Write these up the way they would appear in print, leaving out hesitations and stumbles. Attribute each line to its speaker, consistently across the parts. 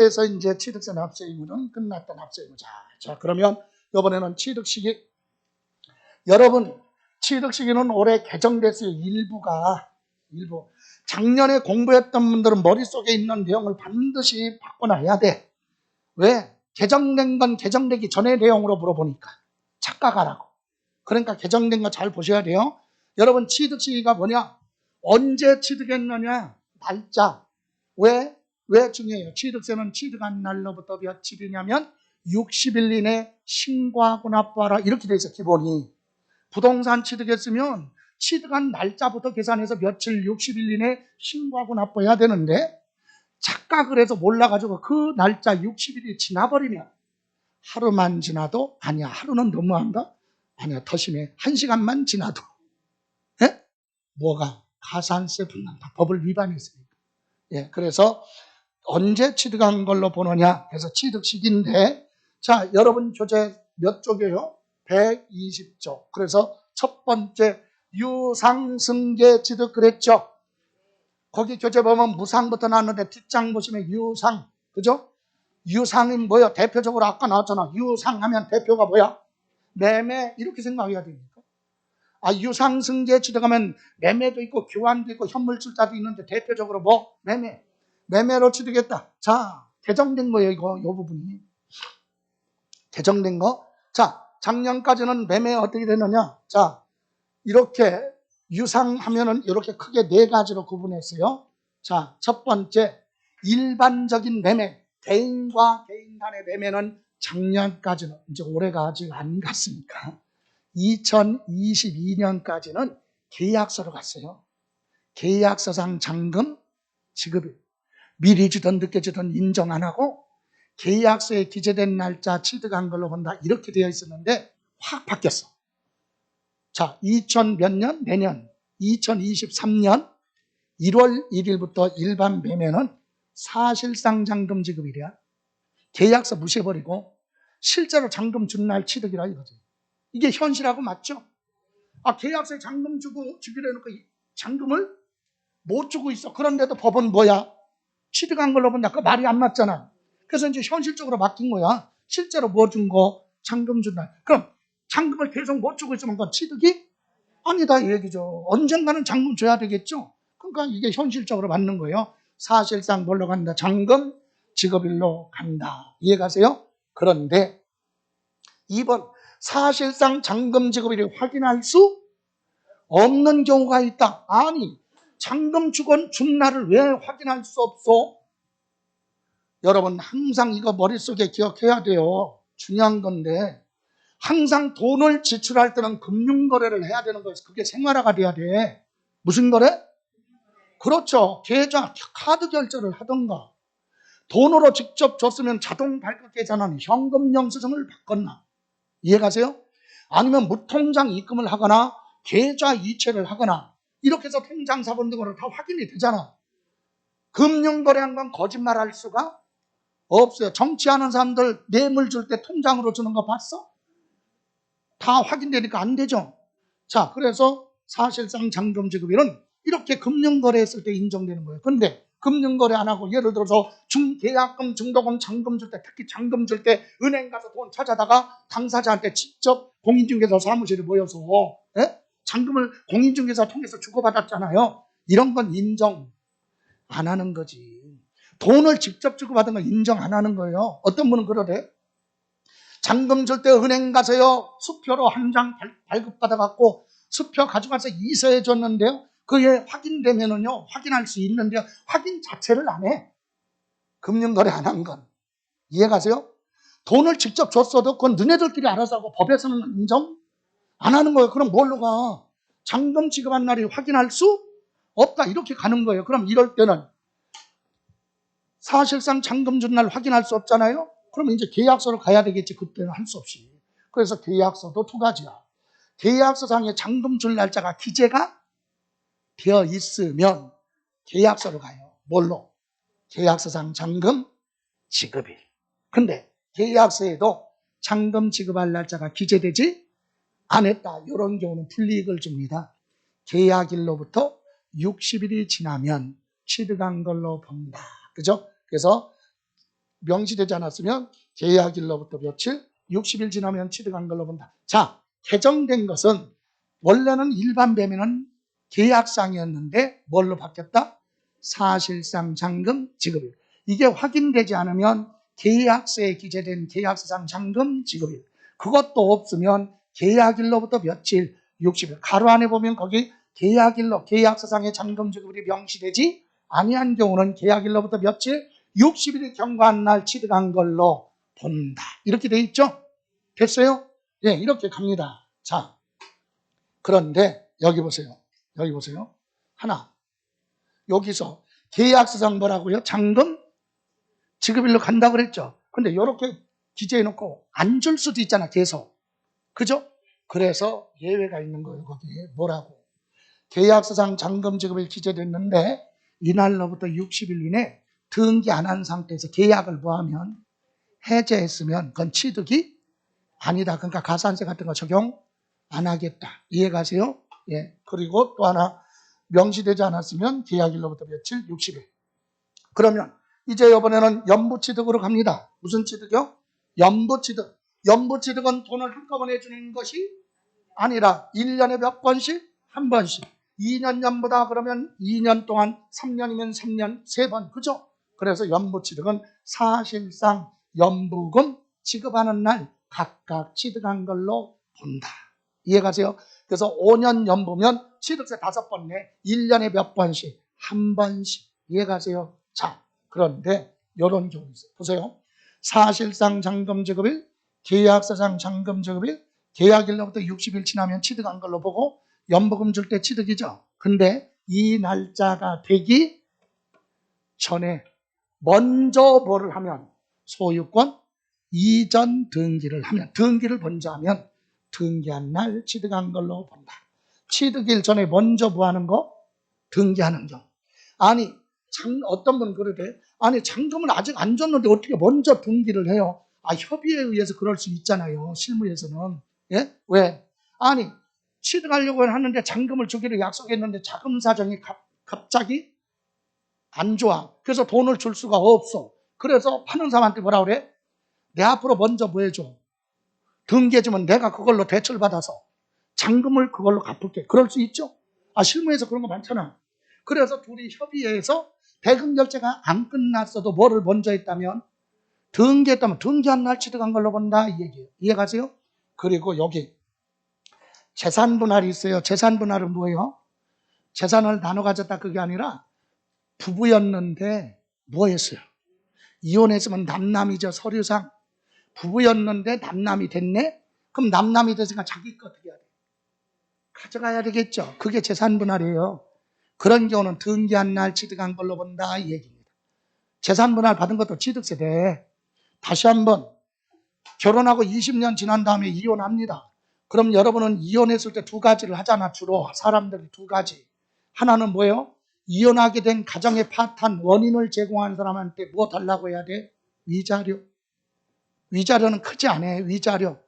Speaker 1: 그래서 이제 취득세 납세 의무는 끝났다. 납세 의무. 자, 그러면 이번에는 취득 시기. 여러분, 취득 시기는 올해 개정됐어요. 일부. 작년에 공부했던 분들은 머릿속에 있는 내용을 반드시 바꿔놔야 돼. 왜? 개정된 건 개정되기 전의 내용으로 물어보니까. 착각하라고. 그러니까 개정된 거 잘 보셔야 돼요. 여러분, 취득 시기가 뭐냐? 언제 취득했느냐? 날짜. 왜 중요해요? 취득세는 취득한 날로부터 며칠이냐면 60일 이내 신고하고 납부하라. 이렇게 돼 있어, 기본이. 부동산 취득했으면 취득한 날짜부터 계산해서 며칠 60일 이내 신고하고 납부해야 되는데 착각을 해서 몰라가지고 그 날짜 60일이 지나버리면 하루만 지나도 아니야, 하루는 너무한가? 아니야, 더 심해. 1시간만 지나도 뭐가? 가산세 분난다. 법을 위반했으니까. 그래서 언제 취득한 걸로 보느냐? 그래서 취득 시기인데, 자, 여러분 교재 몇 쪽이에요? 120쪽. 그래서 첫 번째 유상승계 취득 그랬죠? 거기 교재 보면 무상부터 나왔는데 뒷장 보시면 유상, 그죠? 유상이 뭐야? 대표적으로 아까 나왔잖아. 유상하면 대표가 뭐야? 매매, 이렇게 생각해야 됩니까? 유상승계 취득하면 매매도 있고 교환도 있고 현물출자도 있는데 대표적으로 뭐? 매매로 취득했다. 자, 개정된 거예요, 이거, 이 부분이. 개정된 거. 자, 작년까지는 매매 어떻게 되느냐? 자, 이렇게 유상하면은 이렇게 크게 네 가지로 구분했어요. 자, 첫 번째, 일반적인 매매. 개인과 개인 간의 매매는 작년까지는, 이제 올해가 아직 안 갔으니까 2022년까지는 계약서로 갔어요. 계약서상 잔금 지급일. 미리 주든 늦게 주든 인정 안 하고 계약서에 기재된 날짜 취득한 걸로 본다. 이렇게 되어 있었는데 확 바뀌었어. 자, 2000 몇 년? 내년 2023년 1월 1일부터 일반 매매는 사실상 잔금 지급일이야. 계약서 무시해버리고 실제로 잔금 준 날 취득이라 이거죠. 이게 현실하고 맞죠? 계약서에 잔금 주기로 해놓고 잔금을 못 주고 있어. 그런데도 법은 뭐야? 취득한 걸로 보니까 그 말이 안 맞잖아. 그래서 이제 현실적으로 맡긴 거야. 실제로 뭐 준 거? 잔금 준 날. 그럼 잔금을 계속 못 주고 있으면 그건 취득이 아니다 이 얘기죠. 언젠가는 잔금 줘야 되겠죠. 그러니까 이게 현실적으로 맞는 거예요. 사실상 뭘로 간다? 잔금 지급일로 간다. 이해가세요? 그런데 2번, 사실상 잔금 지급일을 확인할 수 없는 경우가 있다. 아니, 잔금 준 날을 왜 확인할 수 없어? 여러분, 항상 이거 머릿속에 기억해야 돼요. 중요한 건데, 항상 돈을 지출할 때는 금융거래를 해야 되는 거예요. 그게 생활화가 돼야 돼. 무슨 거래? 그렇죠. 계좌, 카드 결제를 하던가, 돈으로 직접 줬으면 자동 발급 계좌는 현금 영수증을 바꿨나? 이해가세요? 아니면 무통장 입금을 하거나 계좌 이체를 하거나 이렇게 해서 통장 사본 등으로 다 확인이 되잖아. 금융거래한 건 거짓말할 수가 없어요. 정치하는 사람들 뇌물 줄 때 통장으로 주는 거 봤어? 다 확인되니까 안 되죠. 자, 그래서 사실상 잔금 지급일은 이렇게 금융거래했을 때 인정되는 거예요. 근데 금융거래 안 하고 예를 들어서 계약금, 중도금, 잔금 줄 때, 특히 잔금 줄 때 은행 가서 돈 찾아다가 당사자한테 직접 공인중개사 사무실에 모여서 잔금을 공인중개사 통해서 주고받았잖아요. 이런 건 인정 안 하는 거지. 돈을 직접 주고받은 건 인정 안 하는 거예요. 어떤 분은 그러래. 잔금 줄 때 은행 가서요, 수표로 한 장 발급받아갖고 수표 가져가서 이서해 줬는데요. 그게 확인되면은요, 확인할 수 있는데요. 확인 자체를 안 해. 금융거래 안 한 건. 이해가세요? 돈을 직접 줬어도 그건 너네들끼리 알아서 하고 법에서는 인정 안 하는 거예요. 그럼 뭘로 가? 잔금 지급한 날이 확인할 수 없다. 이렇게 가는 거예요. 그럼 이럴 때는 사실상 잔금 준 날 확인할 수 없잖아요. 그러면 이제 계약서로 가야 되겠지. 그때는 할 수 없이. 그래서 계약서도 두 가지야. 계약서상에 잔금 줄 날짜가 기재가 되어 있으면 계약서로 가요. 뭘로? 계약서상 잔금 지급일. 근데 계약서에도 잔금 지급할 날짜가 기재되지 않았다. 이런 경우는 불이익을 줍니다. 계약일로부터 60일이 지나면 취득한 걸로 본다. 그죠? 그래서 명시되지 않았으면 계약일로부터 며칠? 60일 지나면 취득한 걸로 본다. 자, 개정된 것은 원래는 일반 배매는 계약상이었는데 뭘로 바뀌었다? 사실상 잔금 지급일. 이게 확인되지 않으면 계약서에 기재된 계약서상 잔금 지급일. 그것도 없으면 계약일로부터 며칠? 60일. 가로 안에 보면 거기 계약일로 계약서상의 잔금 지급일이 명시되지 아니한 경우는 계약일로부터 며칠? 60일이 경과한 날 취득한 걸로 본다. 이렇게 돼 있죠? 됐어요? 예, 이렇게 갑니다. 자, 그런데 여기 보세요. 여기 보세요. 하나. 여기서 계약서상 뭐라고요? 잔금 지급일로 간다고 그랬죠. 근데 이렇게 기재해 놓고 안 줄 수도 있잖아, 계속. 그죠? 그래서 예외가 있는 거예요, 거기에. 뭐라고? 계약서상 잔금 지급일 기재됐는데 이날로부터 60일 이내 등기 안 한 상태에서 계약을 뭐하면 해제했으면 그건 취득이 아니다. 그러니까 가산세 같은 거 적용 안 하겠다. 이해가세요? 예. 그리고 또 하나 명시되지 않았으면 계약일로부터 며칠? 60일. 그러면 이제 이번에는 연부취득으로 갑니다. 무슨 취득이요? 연부취득. 연부취득은 돈을 한꺼번에 주는 것이 아니라 1년에 몇 번씩? 한 번씩. 2년 연부다 그러면 2년 동안 3년이면 3년 3번. 그죠? 그래서 연부취득은 사실상 연부금 지급하는 날 각각 취득한 걸로 본다. 이해가세요? 그래서 5년 연부면 취득세 5번 내 1년에 몇 번씩? 한 번씩. 이해가세요? 자, 그런데 이런 경우 있어요. 보세요. 사실상 잔금 지급일, 계약서상 잔금 지급일, 계약일로부터 60일 지나면 취득한 걸로 보고 연부금 줄 때 취득이죠. 근데 이 날짜가 되기 전에 먼저 뭐를 하면 소유권 이전 등기를 하면 등기를 먼저 하면 등기한 날 취득한 걸로 본다. 취득일 전에 먼저 뭐 하는 거? 등기하는 경우. 아니 어떤 분은 그러대. 아니 잔금을 아직 안 줬는데 어떻게 먼저 등기를 해요? 아, 협의에 의해서 그럴 수 있잖아요. 실무에서는. 예? 왜? 아니 취득하려고 하는데 잔금을 주기로 약속했는데 자금 사정이 갑자기 안 좋아. 그래서 돈을 줄 수가 없어. 그래서 파는 사람한테 뭐라 그래? 내 앞으로 먼저 뭐 해줘? 등기해주면 내가 그걸로 대출 받아서 잔금을 그걸로 갚을게. 그럴 수 있죠? 아, 실무에서 그런 거 많잖아. 그래서 둘이 협의해서 대금 결제가 안 끝났어도 뭐를 먼저 했다면 등기했다면 등기한 날 취득한 걸로 본다 이 얘기예요. 이해가세요? 그리고 여기 재산 분할이 있어요. 재산 분할은 뭐예요? 재산을 나눠 가졌다 그게 아니라 부부였는데 뭐 했어요? 이혼했으면 남남이죠. 서류상 부부였는데 남남이 됐네? 그럼 남남이 됐으니까 자기 거 어떻게 해야 돼? 가져가야 되겠죠. 그게 재산 분할이에요. 그런 경우는 등기한 날 취득한 걸로 본다 이 얘기입니다. 재산 분할 받은 것도 취득세 돼. 다시 한번 결혼하고 20년 지난 다음에 이혼합니다. 그럼 여러분은 이혼했을 때 두 가지를 하잖아. 주로 사람들이 두 가지. 하나는 뭐예요? 이혼하게 된 가정의 파탄 원인을 제공한 사람한테 뭐 달라고 해야 돼? 위자료. 위자료는 크지 않아. 위자료.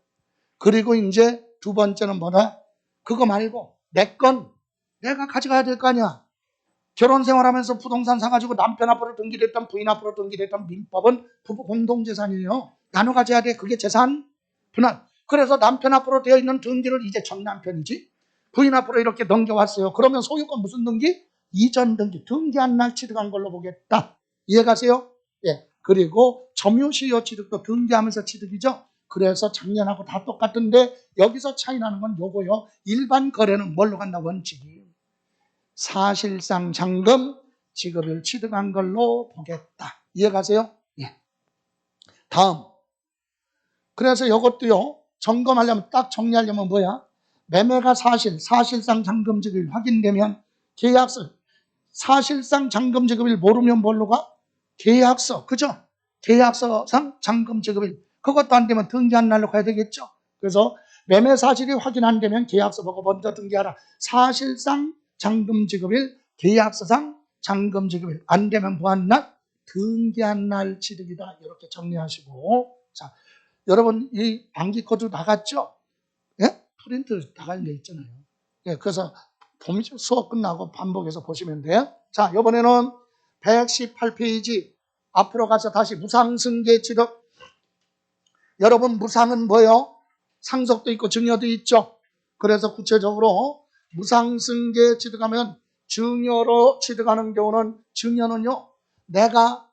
Speaker 1: 그리고 이제 두 번째는 뭐다? 그거 말고 내 건 내가 가져가야 될 거 아니야. 결혼 생활하면서 부동산 사가지고 남편 앞으로 등기됐던 부인 앞으로 등기됐던 민법은 부부 공동재산이에요. 나눠 가져야 돼. 그게 재산 분할. 그래서 남편 앞으로 되어 있는 등기를 이제 전 남편이지 부인 앞으로 이렇게 넘겨왔어요. 그러면 소유권 무슨 등기? 이전 등기. 등기한 날 취득한 걸로 보겠다. 이해가세요? 예. 그리고 점유시효 취득도 등기하면서 취득이죠. 그래서 작년하고 다 똑같은데 여기서 차이 나는 건 요거요. 일반 거래는 뭘로 간다? 원칙이. 사실상 잔금 지급을 취득한 걸로 보겠다. 이해가세요? 예. 다음. 그래서 이것도요. 점검하려면 딱 정리하려면 뭐야? 매매가 사실상 잔금 지급일 확인되면 계약서. 사실상 잔금 지급일 모르면 뭘로 가? 계약서. 그죠? 계약서상 잔금 지급일. 그것도 안 되면 등기한 날로 가야 되겠죠? 그래서 매매 사실이 확인 안 되면 계약서 보고 먼저 등기하라. 사실상 잔금 지급일, 계약서상 잔금 지급일. 안 되면 뭐한 날? 등기한 날 취득이다. 이렇게 정리하시고. 자, 여러분 이 암기 코드 나갔죠? 예? 프린트 나갈 데 있잖아요. 예, 그래서 수업 끝나고 반복해서 보시면 돼요. 자, 이번에는 118페이지 앞으로 가서 다시 무상승계 취득. 여러분 무상은 뭐예요? 상속도 있고 증여도 있죠. 그래서 구체적으로 무상승계 취득하면 증여로 취득하는 경우는 증여는요. 내가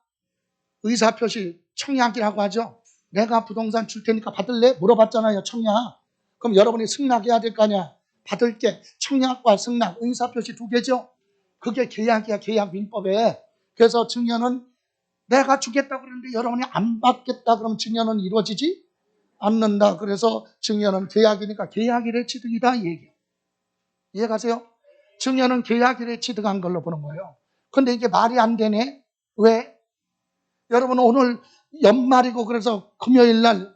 Speaker 1: 의사표시 청약이라고 하죠. 내가 부동산 줄 테니까 받을래? 물어봤잖아요. 청약. 그럼 여러분이 승낙해야 될 거 아니야. 받을게. 청약과 승낙, 의사표시 두 개죠. 그게 계약이야. 계약 민법에. 그래서 증여는 내가 주겠다고 그러는데 여러분이 안 받겠다 그러면 증여는 이루어지지 않는다. 그래서 증여는 계약이니까 계약일에 취득이다 이 얘기예요. 이해가세요? 증여는 계약일에 취득한 걸로 보는 거예요. 근데 이게 말이 안 되네. 왜? 여러분 오늘 연말이고 그래서 금요일 날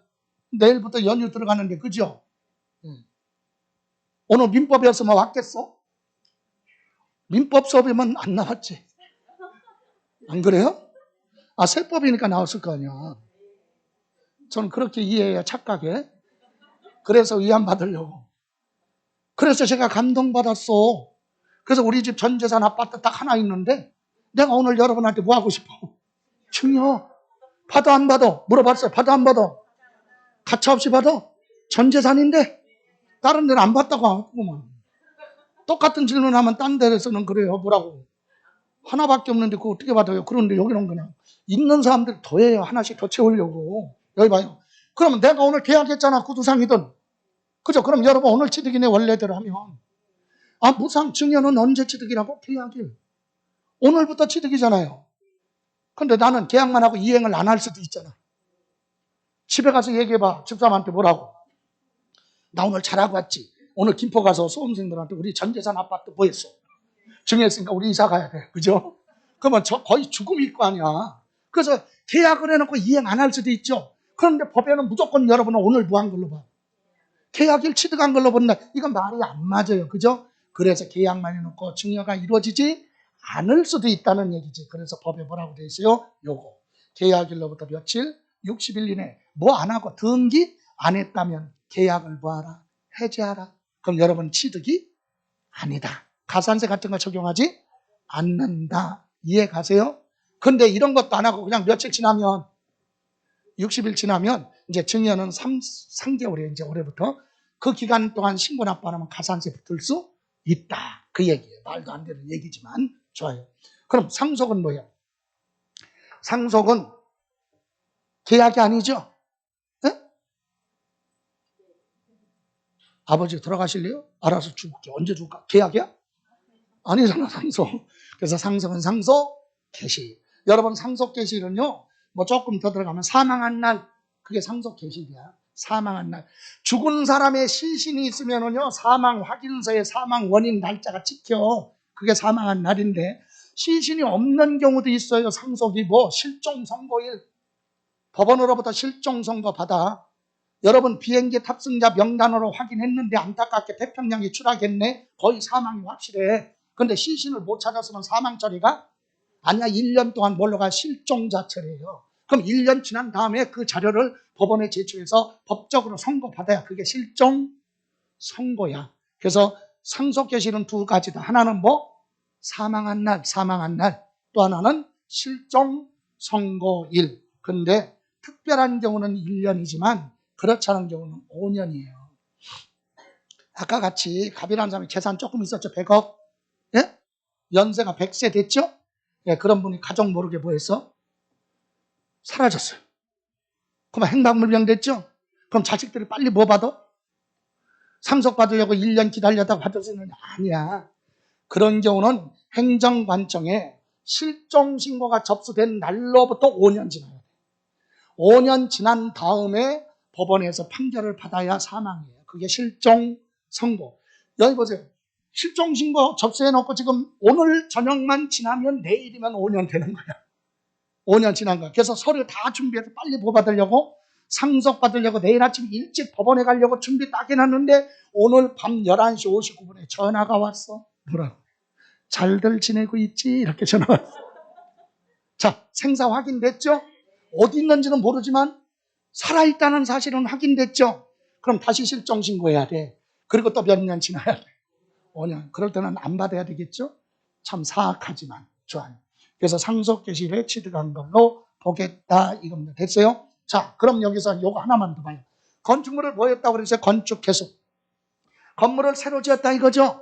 Speaker 1: 내일부터 연휴 들어가는데 그죠? 오늘 민법이었으면 왔겠어? 민법 수업이면 안 나왔지. 안 그래요? 아, 세법이니까 나왔을 거 아니야. 저는 그렇게 이해해요. 착각해. 그래서 위안 받으려고. 그래서 제가 감동받았어. 그래서 우리 집 전 재산 아파트 딱 하나 있는데 내가 오늘 여러분한테 뭐 하고 싶어? 증여. 받아 안 받아? 물어봤어요. 받아 안 받아? 가차없이 받아? 전 재산인데 다른 데는 안 받다고 하구만. 똑같은 질문하면 딴 데에서는 그래요. 뭐라고? 하나밖에 없는데 그거 어떻게 받아요? 그런데 여기는 그냥 있는 사람들 더해요. 하나씩 더 채우려고. 여기 봐요. 그러면 내가 오늘 계약했잖아. 구두상이든. 그죠? 그럼 여러분 오늘 취득이네 원래대로 하면. 아, 무상 증여는 언제 취득이라고? 계약일. 오늘부터 취득이잖아요. 근데 나는 계약만 하고 이행을 안 할 수도 있잖아. 집에 가서 얘기해봐. 집사람한테 뭐라고? 나 오늘 잘하고 왔지. 오늘 김포 가서 수험생들한테 우리 전재산 아파트 뭐 했어? 증여했으니까 우리 이사 가야 돼. 그죠? 그러면 저 거의 죽음일 거 아니야. 그래서 계약을 해놓고 이행 안 할 수도 있죠. 그런데 법에는 무조건 여러분은 오늘 뭐 한 걸로 봐. 계약일 취득한 걸로 본다. 이건 말이 안 맞아요. 그죠? 그래서 계약만 해놓고 증여가 이루어지지 않을 수도 있다는 얘기지. 그래서 법에 뭐라고 돼 있어요? 요거. 계약일로부터 며칠? 60일 이내 뭐 안 하고 등기 안 했다면 계약을 뭐하라? 해지하라. 그럼 여러분 취득이 아니다. 가산세 같은 거 적용하지 않는다. 이해 가세요? 근데 이런 것도 안 하고 그냥 며칠 지나면 60일 지나면 이제 증여는 3개월이에요. 이제 올해부터. 그 기간 동안 신고 납부 안 하면 가산세 붙을 수 있다. 그 얘기예요. 말도 안 되는 얘기지만 좋아요. 그럼 상속은 뭐예요? 상속은 계약이 아니죠? 네? 아버지 돌아가실래요? 알아서 죽을게. 언제 죽을까? 계약이야? 아니잖아, 상속. 그래서 상속은 상속 개시. 여러분 상속 개시는요. 뭐 조금 더 들어가면 사망한 날 그게 상속 개시야. 사망한 날. 죽은 사람의 시신이 있으면은요. 사망 확인서에 사망 원인 날짜가 찍혀. 그게 사망한 날인데 시신이 없는 경우도 있어요. 상속이 뭐 실종 선고일. 법원으로부터 실종 선고 받아. 여러분 비행기 탑승자 명단으로 확인했는데 안타깝게 태평양에 추락했네. 거의 사망이 확실해. 근데 시신을 못 찾았으면 사망 처리가 아니야. 1년 동안 뭘로 가? 실종자 처리예요. 그럼 1년 지난 다음에 그 자료를 법원에 제출해서 법적으로 선고받아야 그게 실종 선고야. 그래서 상속 개시는 두 가지다. 하나는 뭐? 사망한 날. 또 하나는 실종 선고일. 근데 특별한 경우는 1년이지만 그렇지 않은 경우는 5년이에요. 아까 같이 갑이라는 사람이 재산 조금 있었죠. 100억. 예? 연세가 100세 됐죠? 예, 그런 분이 가족 모르게 뭐 했어? 사라졌어요. 그럼 행방불명 됐죠? 그럼 자식들이 빨리 뭐 받아? 상속 받으려고 1년 기다렸다가 받을 수 있느냐? 아니야. 그런 경우는 행정관청에 실종신고가 접수된 날로부터 5년 지나야 돼. 5년 지난 다음에 법원에서 판결을 받아야 사망이에요. 그게 실종 선고. 여기 보세요. 실종신고 접수해놓고 지금 오늘 저녁만 지나면 내일이면 5년 되는 거야. 5년 지난 거야. 그래서 서류 다 준비해서 빨리 뭐 받으려고 상속 받으려고 내일 아침 일찍 법원에 가려고 준비 딱 해놨는데 오늘 밤 11시 59분에 전화가 왔어. 뭐라고? 잘들 지내고 있지? 이렇게 전화 왔어. 자, 생사 확인됐죠? 어디 있는지는 모르지만 살아있다는 사실은 확인됐죠? 그럼 다시 실종 신고해야 돼. 그리고 또 몇 년 지나야 돼. 5년. 그럴 때는 안 받아야 되겠죠? 참 사악하지만 좋아요. 그래서 상속 개시를 취득한 걸로 보겠다 이겁니다. 됐어요? 자, 그럼 여기서 요거 하나만 더 봐요. 건축물을 보였다고 그래서 건축해서 건물을 새로 지었다 이거죠?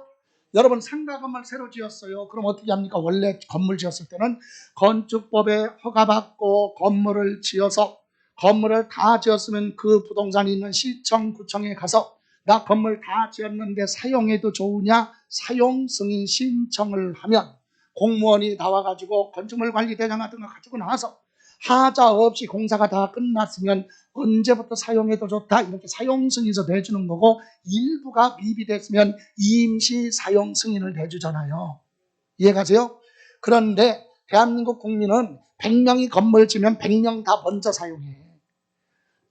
Speaker 1: 여러분 상가 건물 새로 지었어요. 그럼 어떻게 합니까? 원래 건물 지었을 때는 건축법에 허가받고 건물을 지어서 건물을 다 지었으면 그 부동산이 있는 시청, 구청에 가서 나 건물 다 지었는데 사용해도 좋으냐? 사용 승인 신청을 하면 공무원이 나와가지고 건축물 관리대장 같은 거 가지고 나와서 하자 없이 공사가 다 끝났으면 언제부터 사용해도 좋다 이렇게 사용 승인서 내주는 거고, 일부가 미비됐으면 임시 사용 승인을 내주잖아요. 이해가세요? 그런데 대한민국 국민은 100명이 건물 지면 100명 다 먼저 사용해.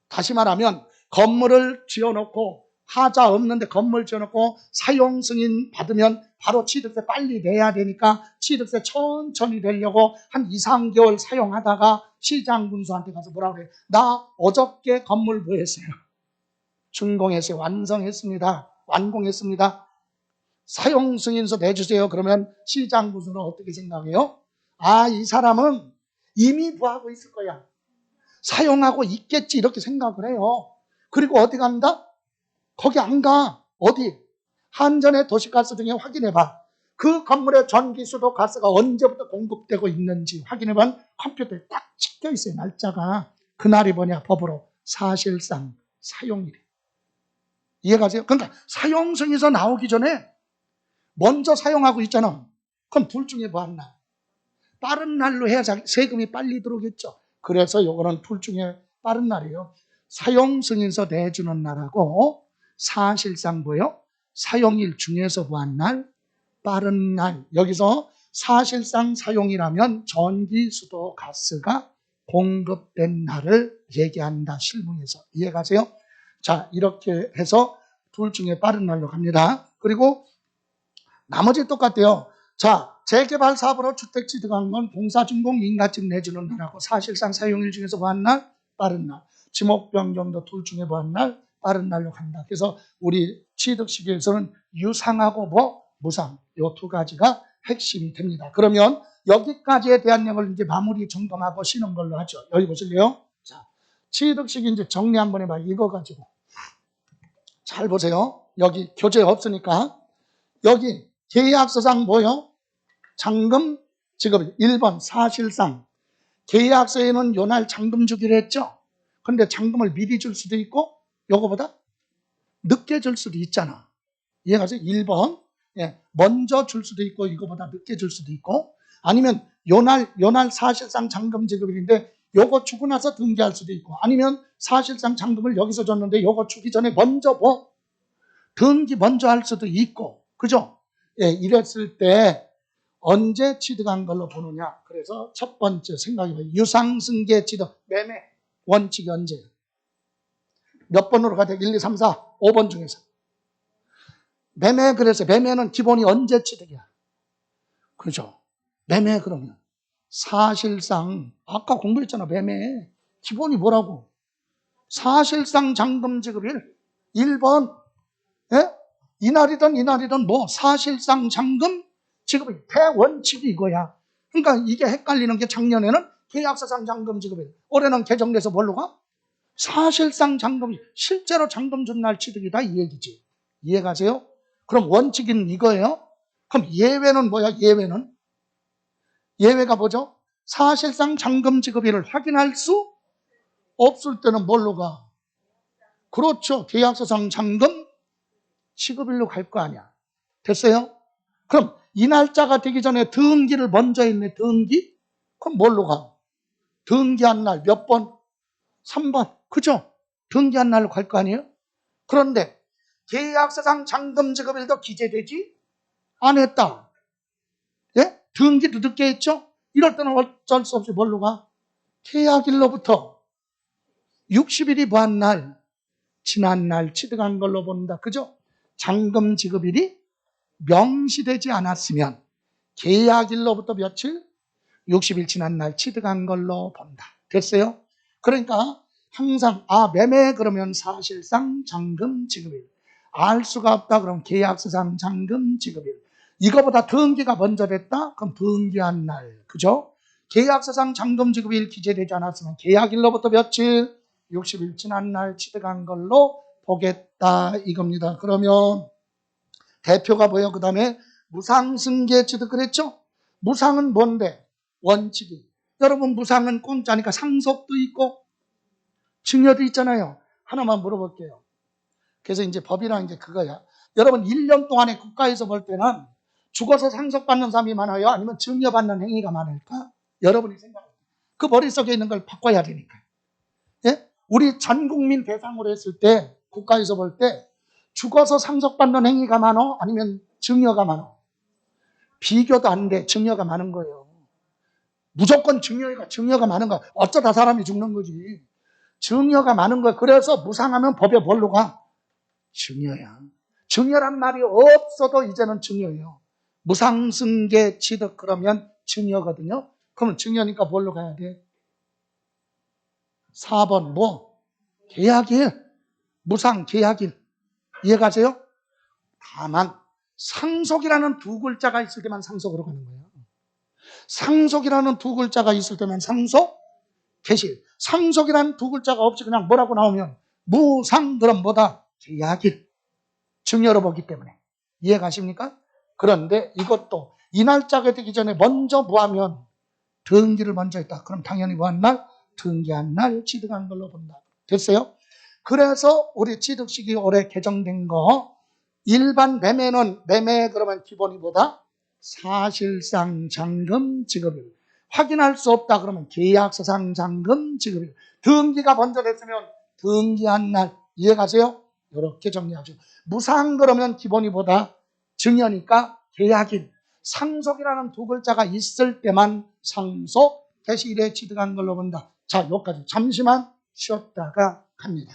Speaker 1: 다시 말하면 건물을 지어놓고 하자 없는데 건물 지어놓고 사용 승인 받으면 바로 취득세 빨리 내야 되니까 취득세 천천히 내려고 한 2, 3개월 사용하다가 시장군수한테 가서 뭐라 그래요? 나 어저께 건물 뭐 했어요? 준공했어요. 완성했습니다. 완공했습니다. 사용 승인서 내주세요. 그러면 시장군수는 어떻게 생각해요? 아, 이 사람은 이미 뭐하고 있을 거야. 사용하고 있겠지 이렇게 생각을 해요. 그리고 어디 간다? 거기 안 가. 어디? 한전의 도시가스 등에 확인해봐. 그 건물의 전기수도 가스가 언제부터 공급되고 있는지 확인해보면 컴퓨터에 딱 찍혀 있어요. 날짜가. 그날이 뭐냐? 법으로 사실상 사용일이. 이해가세요? 그러니까 사용승에서 나오기 전에 먼저 사용하고 있잖아. 그럼 둘 중에 뭐 하나? 빠른 날로 해야 세금이 빨리 들어오겠죠. 그래서 요거는 둘 중에 빠른 날이에요. 사용승인서 내주는 날하고 사실상 뭐요? 사용일 중에서 구한 날, 빠른 날. 여기서 사실상 사용이라면 전기, 수도, 가스가 공급된 날을 얘기한다. 실무에서. 이해가세요? 자, 이렇게 해서 둘 중에 빠른 날로 갑니다. 그리고 나머지 똑같아요. 자, 재개발 사업으로 주택 취득한 건 공사준공 인가증 내주는 날하고 사실상 사용일 중에서 구한 날, 빠른 날. 지목 변경도 둘 중에 구한 날, 빠른 날로 간다. 그래서 우리 취득 시기에서는 유상하고 뭐 무상 이 두 가지가 핵심이 됩니다. 그러면 여기까지에 대한 내용을 이제 마무리 점검하고 쉬는 걸로 하죠. 여기 보실래요? 자, 취득 시기 이제 정리 한번 해봐. 이거 가지고 잘 보세요. 여기 교재 없으니까 여기 계약서상 뭐요? 잔금 지급 1번 사실상 계약서에는 요날 잔금 주기로 했죠. 근데 잔금을 미리 줄 수도 있고 요거보다 늦게 줄 수도 있잖아. 이해가세요? 1번 먼저 줄 수도 있고 이거보다 늦게 줄 수도 있고, 아니면 요날 사실상 잔금 지급일인데 요거 주고 나서 등기할 수도 있고, 아니면 사실상 잔금을 여기서 줬는데 요거 주기 전에 먼저 뭐 등기 먼저 할 수도 있고, 그죠? 이랬을 때 언제 취득한 걸로 보느냐. 그래서 첫 번째 생각해봐요. 유상승계 취득 매매 원칙이 언제예요? 몇 번으로 가야 돼? 1, 2, 3, 4, 5번 중에서. 매매, 그래서 매매는 기본이 언제 취득이야? 그죠? 매매 그러면 사실상 아까 공부했잖아. 매매 기본이 뭐라고? 사실상 잔금 지급일 1번 이날이든 뭐 사실상 잔금 지급일 대원칙이 이거야. 그러니까 이게 헷갈리는 게 작년에는 계약서상 잔금 지급일, 올해는 개정돼서 뭘로 가? 사실상 잔금, 실제로 잔금 준 날 취득이다 이 얘기지. 이해가세요? 그럼 원칙은 이거예요. 그럼 예외는 뭐야? 예외가 뭐죠? 사실상 잔금 지급일을 확인할 수 없을 때는 뭘로 가? 그렇죠. 계약서상 잔금 지급일로 갈 거 아니야. 됐어요? 그럼 이 날짜가 되기 전에 등기를 먼저 했네. 등기? 그럼 뭘로 가? 등기한 날 몇 번? 3번. 그죠? 등기한 날로 갈 거 아니에요? 그런데 계약서상 잔금 지급일도 기재되지 안 했다. 예? 등기도 늦게 했죠? 이럴 때는 어쩔 수 없이 뭘로 가? 계약일로부터 60일이 뭐한 날? 지난 날 취득한 걸로 본다. 그죠? 잔금 지급일이 명시되지 않았으면 계약일로부터 며칠? 60일 지난 날 취득한 걸로 본다. 됐어요? 그러니까 항상 매매 그러면 사실상 잔금 지급일, 알 수가 없다 그럼 계약서상 잔금 지급일, 이거보다 등기가 먼저 됐다 그럼 등기한 날, 그죠? 계약서상 잔금 지급일 기재되지 않았으면 계약일로부터 며칠? 60일 지난 날 취득한 걸로 보겠다 이겁니다. 그러면 대표가 뭐예요? 그 다음에 무상승계 취득 그랬죠? 무상은 뭔데? 원칙이. 여러분 무상은 공짜니까 상속도 있고 증여도 있잖아요. 하나만 물어볼게요. 그래서 이제 법이라는 게 그거야. 여러분 1년 동안에 국가에서 볼 때는 죽어서 상속받는 사람이 많아요? 아니면 증여받는 행위가 많을까? 여러분이 생각해요. 그 머릿속에 있는 걸 바꿔야 되니까. 예? 우리 전 국민 대상으로 했을 때 국가에서 볼 때 죽어서 상속받는 행위가 많어? 아니면 증여가 많어? 비교도 안 돼. 증여가 많은 거예요. 무조건 증여가 많은 거야. 어쩌다 사람이 죽는 거지. 증여가 많은 거야. 그래서 무상하면 법에 뭘로 가? 증여야. 증여란 말이 없어도 이제는 증여예요. 무상승계 취득 그러면 증여거든요. 그러면 증여니까 뭘로 가야 돼? 4번 뭐? 계약일. 무상 계약일. 이해가세요? 다만 상속이라는 두 글자가 있을 때만 상속으로 가는 거예요. 상속이라는 두 글자가 있을 때만 상속, 개실. 상속이라는 두 글자가 없이 그냥 뭐라고 나오면 무상 그럼 뭐다? 계약일. 증여로 보기 때문에. 이해가십니까? 그런데 이것도 이 날짜가 되기 전에 먼저 뭐하면 등기를 먼저 했다. 그럼 당연히 뭐한 날? 등기한 날 취득한 걸로 본다. 됐어요? 그래서 우리 취득식이 올해 개정된 거 일반 매매는 매매 그러면 기본이 뭐다? 사실상 잔금 지급일. 확인할 수 없다 그러면 계약서상 잔금 지급일. 등기가 먼저 됐으면 등기한 날. 이해가세요? 이렇게 정리하죠. 무상 그러면 기본이 뭐다? 증여니까 계약일. 상속이라는 두 글자가 있을 때만 상속 개시일에 취득한 걸로 본다. 자, 여기까지 잠시만 쉬었다가 갑니다.